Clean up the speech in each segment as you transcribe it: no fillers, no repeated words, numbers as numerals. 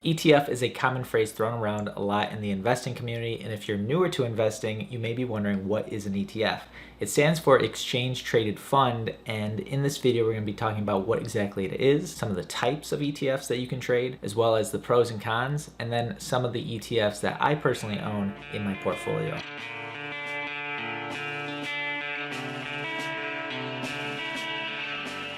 ETF is a common phrase thrown around a lot in the investing community, and if you're newer to investing, you may be wondering what is an ETF. It stands for Exchange Traded Fund, and in this video we're going to be talking about what exactly it is, some of the types of ETFs that you can trade, as well as the pros and cons, and then some of the ETFs that I personally own in my portfolio.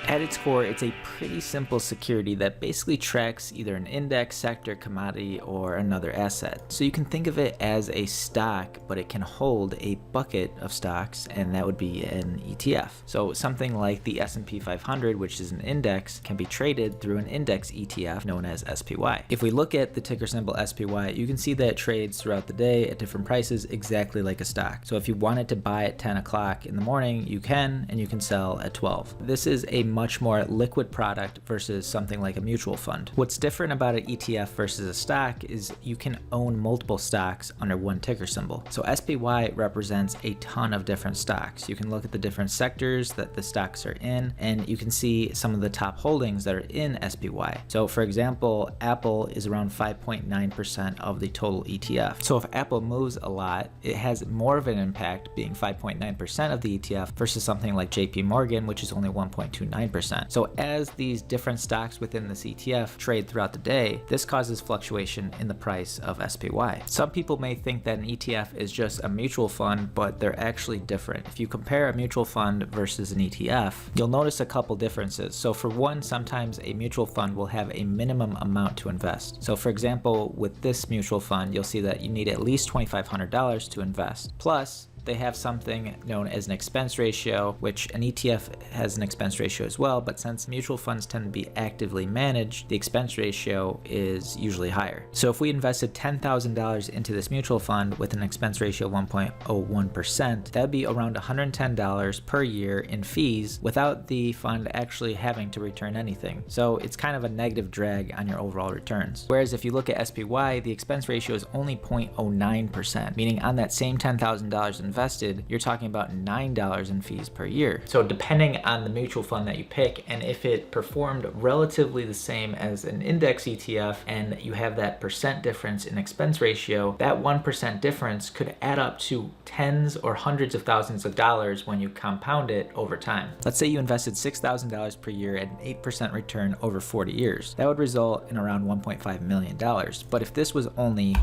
At its core, it's a pretty simple security that basically tracks either an index, sector, commodity, or another asset. So you can think of it as a stock, but it can hold a bucket of stocks, and that would be an ETF. So something like the S&P 500, which is an index, can be traded through an index ETF known as SPY. If we look at the ticker symbol SPY, you can see that it trades throughout the day at different prices exactly like a stock. So if you wanted to buy at 10 o'clock in the morning, you can, and you can sell at 12. This is a much more liquid product versus something like a mutual fund. What's different about an ETF versus a stock is you can own multiple stocks under one ticker symbol. So SPY represents a ton of different stocks. You can look at the different sectors that the stocks are in, and you can see some of the top holdings that are in SPY. So for example, Apple is around 5.9% of the total ETF. So if Apple moves a lot, it has more of an impact being 5.9% of the ETF versus something like JP Morgan, which is only 1.29%. So as these different stocks within this ETF trade throughout the day, this causes fluctuation in the price of SPY. Some people may think that an ETF is just a mutual fund, but they're actually different. If you compare a mutual fund versus an ETF, you'll notice a couple differences. So for one, sometimes a mutual fund will have a minimum amount to invest. So for example, with this mutual fund, you'll see that you need at least $2,500 to invest. Plus, they have something known as an expense ratio, which an ETF has an expense ratio as well, but since mutual funds tend to be actively managed, the expense ratio is usually higher. So if we invested $10,000 into this mutual fund with an expense ratio of 1.01%, that'd be around $110 per year in fees without the fund actually having to return anything. So it's kind of a negative drag on your overall returns. Whereas if you look at SPY, the expense ratio is only 0.09%, meaning on that same $10,000 invested, you're talking about $9 in fees per year. So depending on the mutual fund that you pick, and if it performed relatively the same as an index ETF, and you have that percent difference in expense ratio, that 1% difference could add up to tens or hundreds of thousands of dollars when you compound it over time. Let's say you invested $6,000 per year at an 8% return over 40 years. That would result in around $1.5 million. But if this was only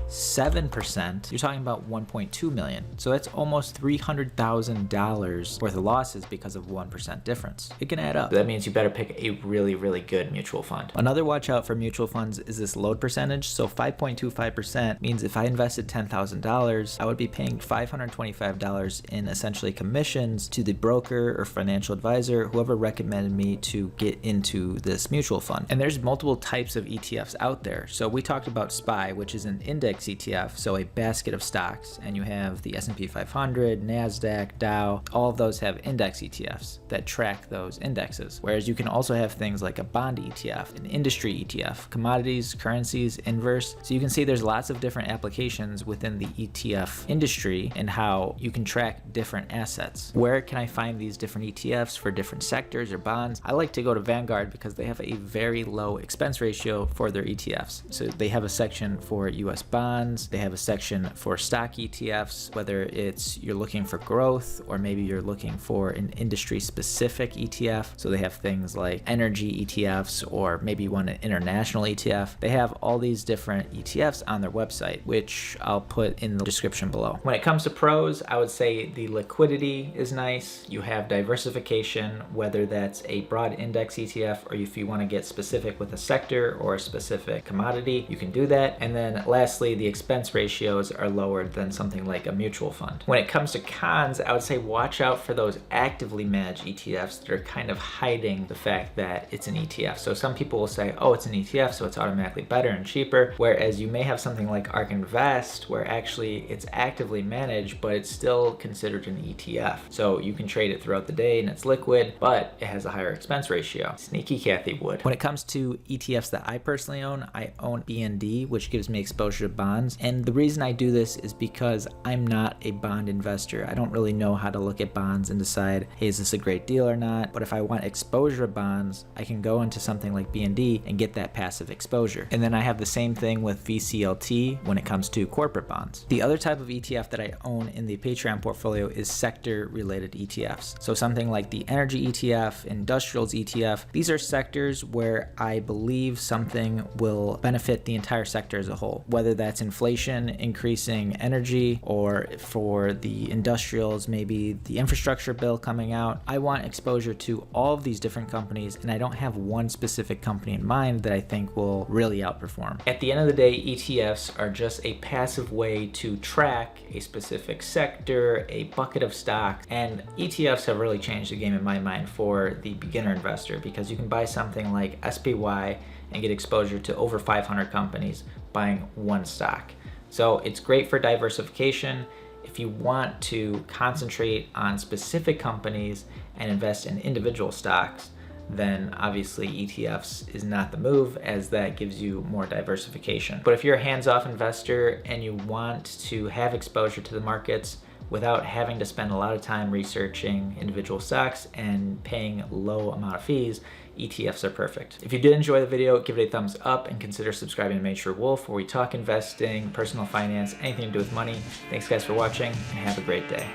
7%, you're talking about 1.2 million. So that's almost $300,000 worth of losses because of 1% difference. It can add up. That means you better pick a really, really good mutual fund. Another watch out for mutual funds is this load percentage. So 5.25% means if I invested $10,000, I would be paying $525 in essentially commissions to the broker or financial advisor, whoever recommended me to get into this mutual fund. And there's multiple types of ETFs out there. So we talked about SPY, which is an index ETF, so a basket of stocks, and you have the S&P 500, NASDAQ, Dow. All of those have index ETFs that track those indexes, whereas you can also have things like a bond ETF, an industry ETF, commodities, currencies, inverse. So you can see there's lots of different applications within the ETF industry and how you can track different assets. Where can I find these different ETFs for different sectors or bonds? I like to go to Vanguard because they have a very low expense ratio for their ETFs. So they have a section for US bonds, they have a section for stock ETFs, whether it's you're looking for growth or maybe you're looking for an industry specific ETF. So they have things like energy ETFs, or maybe you want an international ETF. They have all these different ETFs on their website, which I'll put in the description below. When it comes to pros, I would say the liquidity is nice. You have diversification, whether that's a broad index ETF or if you want to get specific with a sector or a specific commodity, you can do that. And then lastly, the expense ratios are lower than something like a mutual fund. When it comes to cons, I would say watch out for those actively managed ETFs that are kind of hiding the fact that it's an ETF. So some people will say, oh, it's an ETF, so it's automatically better and cheaper. Whereas you may have something like ARK Invest, where actually it's actively managed, but it's still considered an ETF. So you can trade it throughout the day and it's liquid, but it has a higher expense ratio. Sneaky Kathy would. When it comes to ETFs that I personally own, I own BND, which gives me exposure to bonds. And the reason I do this is because I'm not a bond investor. I don't really know how to look at bonds and decide, hey, is this a great deal or not? But if I want exposure to bonds, I can go into something like BND and get that passive exposure. And then I have the same thing with VCLT when it comes to corporate bonds. The other type of ETF that I own in the Patreon portfolio is sector related ETFs. So something like the energy ETF, industrials ETF, these are sectors where I believe something will benefit the entire sector as a whole, whether that's inflation increasing energy, or for the industrials, maybe the infrastructure bill coming out. I want exposure to all of these different companies, and I don't have one specific company in mind that I think will really outperform. At the end of the day, ETFs are just a passive way to track a specific sector, a bucket of stocks, and ETFs have really changed the game in my mind for the beginner investor, because you can buy something like SPY and get exposure to over 500 companies buying one stock. So it's great for diversification. If you want to concentrate on specific companies and invest in individual stocks, then obviously ETFs is not the move, as that gives you more diversification. But if you're a hands-off investor and you want to have exposure to the markets without having to spend a lot of time researching individual stocks and paying low amount of fees, ETFs are perfect. If you did enjoy the video, give it a thumbs up and consider subscribing to Made Wolf, where we talk investing, personal finance, anything to do with money. Thanks guys for watching, and have a great day.